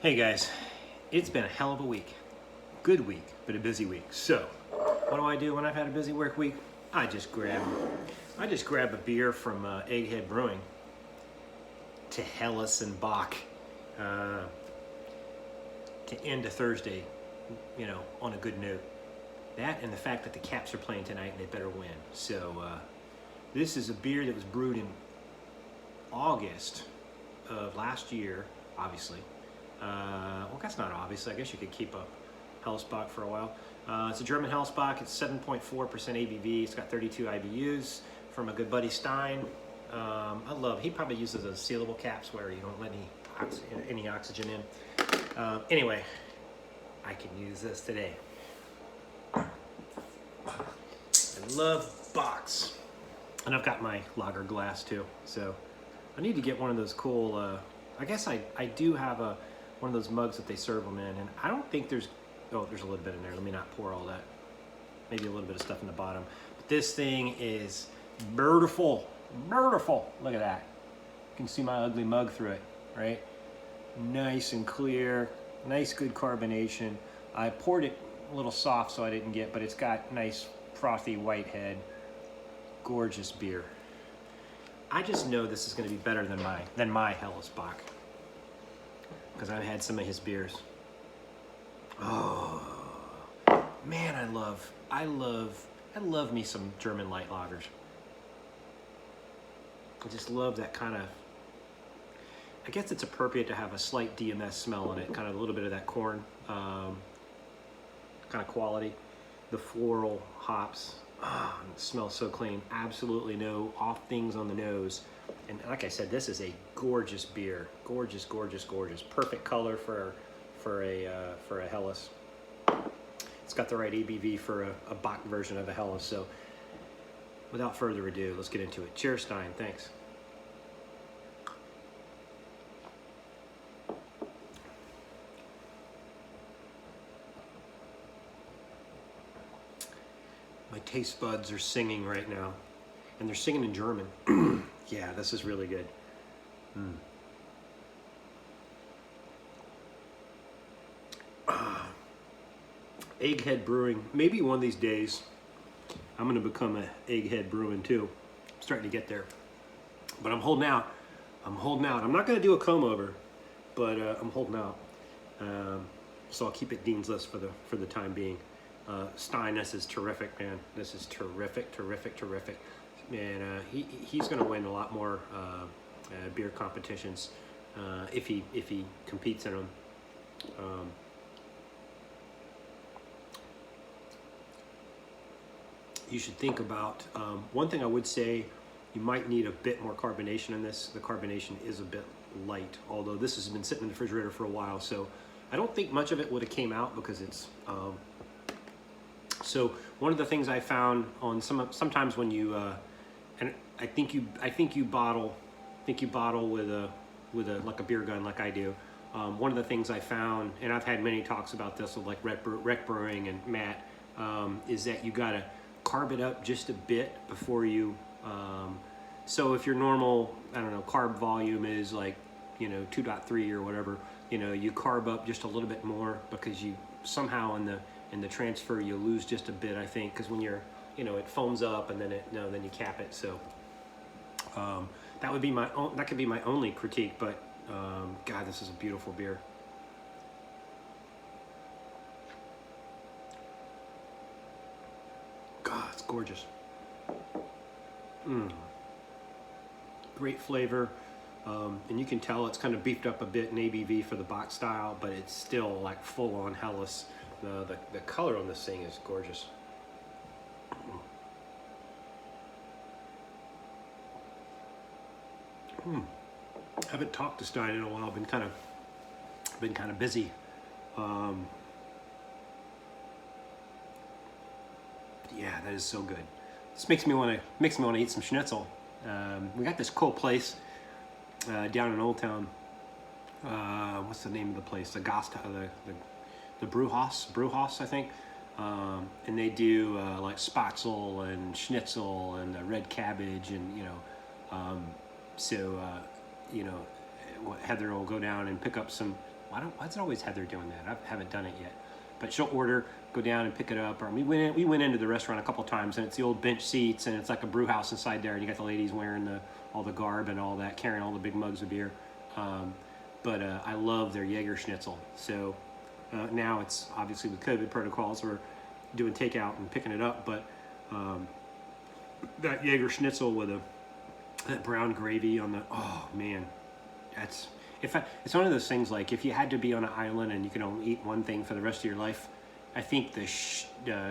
Hey guys, it's been a hell of a week. Good week, but a busy week. So, what do I do when I've had a busy work week? I just grab a beer from Egghead Brewing to Hellas and Bock to end a Thursday, on a good note. That and the fact that the Caps are playing tonight and they better win. So, this is a beer that was brewed in August of last year, obviously. Well, that's not obvious. I guess you could keep a Hellesbock for a while. It's a German Hellesbock. It's 7.4% ABV. It's got 32 IBUs from a good buddy Stein. He probably uses those sealable caps where you don't let any oxygen in. Anyway, I can use this today. I love Bocks. And I've got my lager glass too. So I need to get one of those cool, I guess I do have one of those mugs that they serve them in, and I don't think there's a little bit in there. Let me not pour all that. Maybe a little bit of stuff in the bottom. But this thing is beautiful. Beautiful. Look at that. You can see my ugly mug through it, right? Nice and clear. Nice, good carbonation. I poured it a little soft so I didn't get, but it's got nice frothy white head. Gorgeous beer. I just know this is going to be better than my Hellesbock, because I've had some of his beers. Oh man, I love me some German light lagers. I just love that kind of. I guess it's appropriate to have a slight DMS smell in it, kind of a little bit of that corn kind of quality. The floral hops. It smells so clean. Absolutely no off things on the nose. And like I said, this is a gorgeous beer. Gorgeous, gorgeous, gorgeous. Perfect color for a Helles. It's got the right ABV for a Bock version of a Helles. So without further ado, let's get into it. Cheers, Stein. Thanks. My taste buds are singing right now, and they're singing in German. Yeah, this is really good. Egghead Brewing. Maybe one of these days I'm going to become an Egghead Brewing too. I'm starting to get there, but I'm holding out. I'm not going to do a comb over, but I'm holding out. So I'll keep it Dean's List for the time being. Stein, this is terrific, man. This is terrific, terrific, terrific. And he's going to win a lot more beer competitions if he competes in them. You should think about one thing I would say. You might need a bit more carbonation in this. The carbonation is a bit light, although this has been sitting in the refrigerator for a while, so I don't think much of it would have came out because it's. So one of the things I found on sometimes when you and I think you bottle with a like a beer gun like I do. One of the things I found, and I've had many talks about this with like Rec Brewing and Matt, is that you gotta carb it up just a bit before you. So if your normal carb volume is like 2.3 or whatever, you carb up just a little bit more because you somehow in the transfer you lose just a bit, I think, because when you're it foams up and then then you cap it. So that would be that could be my only critique, but God, this is a beautiful beer. God, it's gorgeous. Great flavor. And you can tell it's kind of beefed up a bit in ABV for the Bock style, but it's still like full on Helles. The color on this thing is gorgeous. Haven't talked to Stein in a while. Been kind of busy. Yeah, that is so good. This makes me want to eat some schnitzel. We got this cool place down in Old Town. What's the name of the place? The Brewhaus, I think. And they do like spatzel and schnitzel and red cabbage, and Heather will go down and pick up some Why's it always Heather doing that? I haven't done it yet. But she'll order, go down and pick it up. Or we went into the restaurant a couple times, and it's the old bench seats, and it's like a brew house inside there, and you got the ladies wearing all the garb and all that, carrying all the big mugs of beer. But I love their Jaeger schnitzel. So now it's obviously with COVID protocols, we're doing takeout and picking it up. But that Jaeger schnitzel with that brown gravy on the, oh man, it's one of those things, like if you had to be on an island and you can only eat one thing for the rest of your life, I think the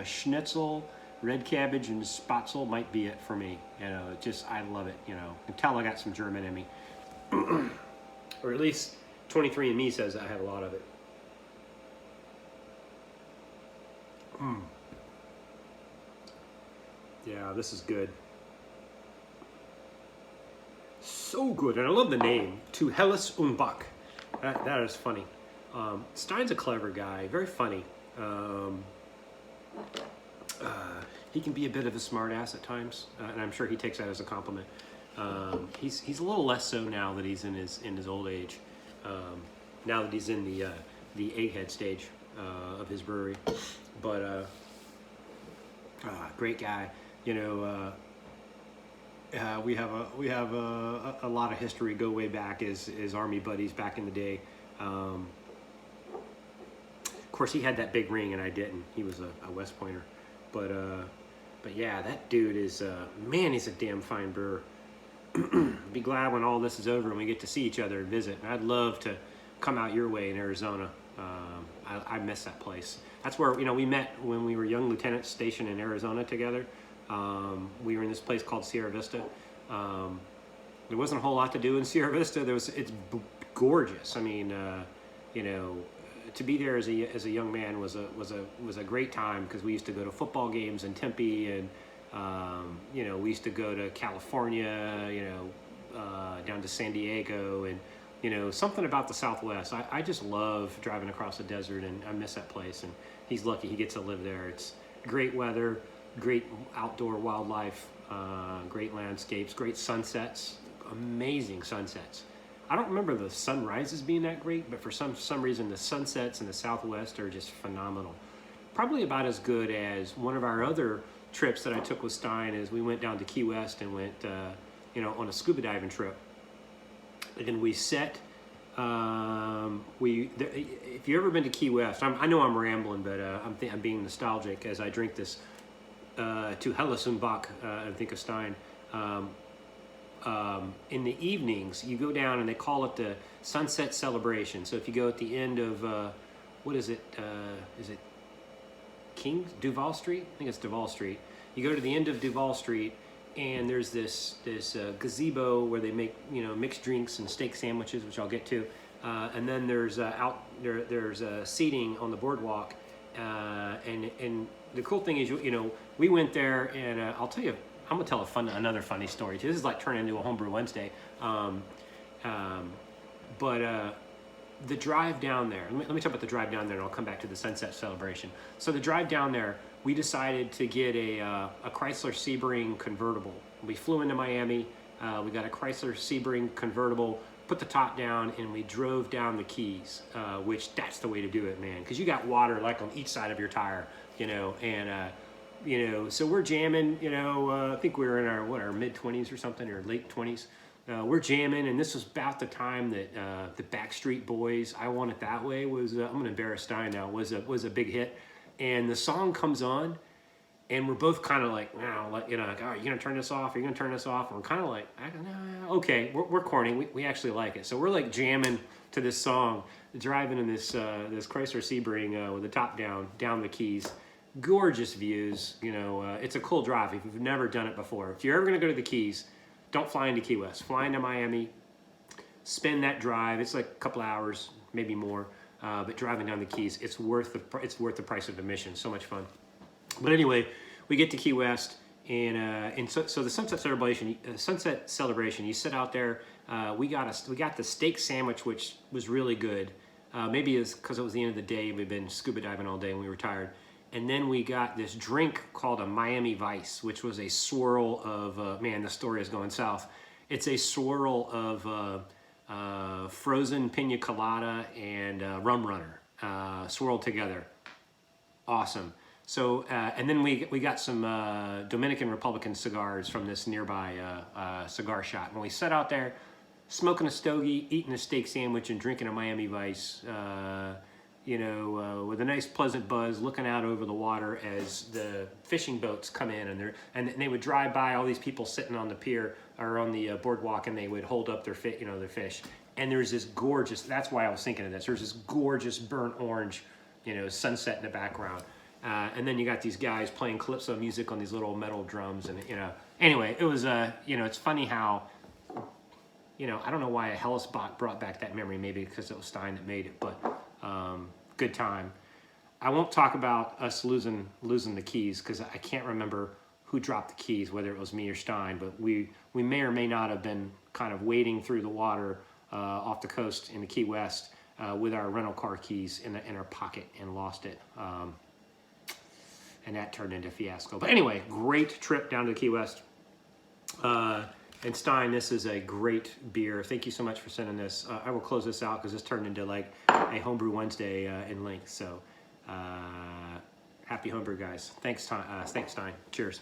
schnitzel, red cabbage, and spatzel might be it for me. I love it. You can tell I got some German in me, or at least 23andMe says I have a lot of it. Yeah, this is good. So good, and I love the name, To Helles und Bock. That is funny. Stein's a clever guy, very funny. He can be a bit of a smart ass at times, and I'm sure he takes that as a compliment. He's a little less so now that he's in his old age. Now that he's in the Egghead stage of his brewery, but great guy. We have a lot of history, go way back as Army buddies back in the day. Of course, he had that big ring and I didn't. He was a West Pointer, but yeah, that dude is man. He's a damn fine brewer. Be glad when all this is over and we get to see each other and visit. And I'd love to come out your way in Arizona. I miss that place. That's where we met when we were young lieutenants stationed in Arizona together. We were in this place called Sierra Vista. There wasn't a whole lot to do in Sierra Vista. It's gorgeous. I mean, to be there as a young man was a great time, because we used to go to football games in Tempe, and we used to go to California, down to San Diego, and something about the Southwest. I just love driving across the desert, and I miss that place. And he's lucky he gets to live there. It's great weather, great outdoor wildlife, great landscapes, great sunsets, amazing sunsets. I don't remember the sunrises being that great, but for some reason the sunsets in the Southwest are just phenomenal. Probably about as good as one of our other trips that I took with Stein. Is we went down to Key West and went on a scuba diving trip. And we set, if you've ever been to Key West, I know I'm rambling, but I'm being nostalgic as I drink this To Helles und Bock and think of Stein. In the evenings, you go down and they call it the Sunset Celebration. So if you go at the end of, what is it? Is it Duval Street? I think it's Duval Street. You go to the end of Duval Street, and there's this gazebo where they make mixed drinks and steak sandwiches, which I'll get to, and then there's seating on the boardwalk, and the cool thing is we went there, and I'll tell you, I'm gonna tell another funny story too. This is like turning into a Homebrew Wednesday, but the drive down there. Let me talk about the drive down there, and I'll come back to the Sunset Celebration. So the drive down there, we decided to get a Chrysler Sebring convertible. We flew into Miami. We got a Chrysler Sebring convertible, put the top down, and we drove down the Keys, which that's the way to do it, man. Because you got water like on each side of your tire, and so we're jamming. I think we were in our mid-20s or something, or late 20s. We're jamming, and this was about the time that the Backstreet Boys' "I Want It That Way" was. I'm gonna embarrass Stein now. Was a big hit. And the song comes on, and we're both kind of like, like, oh, are you gonna turn this off? Are you gonna turn this off? And we're kind of like, okay, we're corny. We actually like it. So we're like jamming to this song, driving in this Chrysler Sebring with the top down the Keys. Gorgeous views. It's a cool drive if you've never done it before. If you're ever gonna go to the Keys, don't fly into Key West. Fly into Miami. Spend that drive. It's like a couple hours, maybe more. But driving down the Keys, it's worth the price of admission. So much fun. But anyway, we get to Key West, and so the Sunset Celebration. You sit out there. We got the steak sandwich, which was really good. Maybe it's because it was the end of the day. We've been scuba diving all day and we were tired. And then we got this drink called a Miami Vice, which was a swirl of man. The story is going south. It's a swirl of frozen pina colada and rum runner swirled together. Awesome. So, and then we got some Dominican Republican cigars from this nearby cigar shop. When we sat out there, smoking a stogie, eating a steak sandwich, and drinking a Miami Vice, with a nice pleasant buzz, looking out over the water as the fishing boats come in, and they would drive by all these people sitting on the pier or on the boardwalk, and they would hold up their fish. And there's this gorgeous. That's why I was thinking of this. There's this gorgeous burnt orange, sunset in the background. And then you got these guys playing calypso music on these little metal drums, and anyway, it was it's funny how I don't know why a Helles Bock brought back that memory, maybe because it was Stein that made it, but good time. I won't talk about us losing the keys because I can't remember who dropped the keys, whether it was me or Stein, but we may or may not have been kind of wading through the water off the coast in the Key West with our rental car keys in our pocket and lost it. And that turned into a fiasco. But anyway, great trip down to the Key West. And Stein, this is a great beer. Thank you so much for sending this. I will close this out because this turned into like a Homebrew Wednesday in length. So happy Homebrew, guys. Thanks, Stein. Cheers.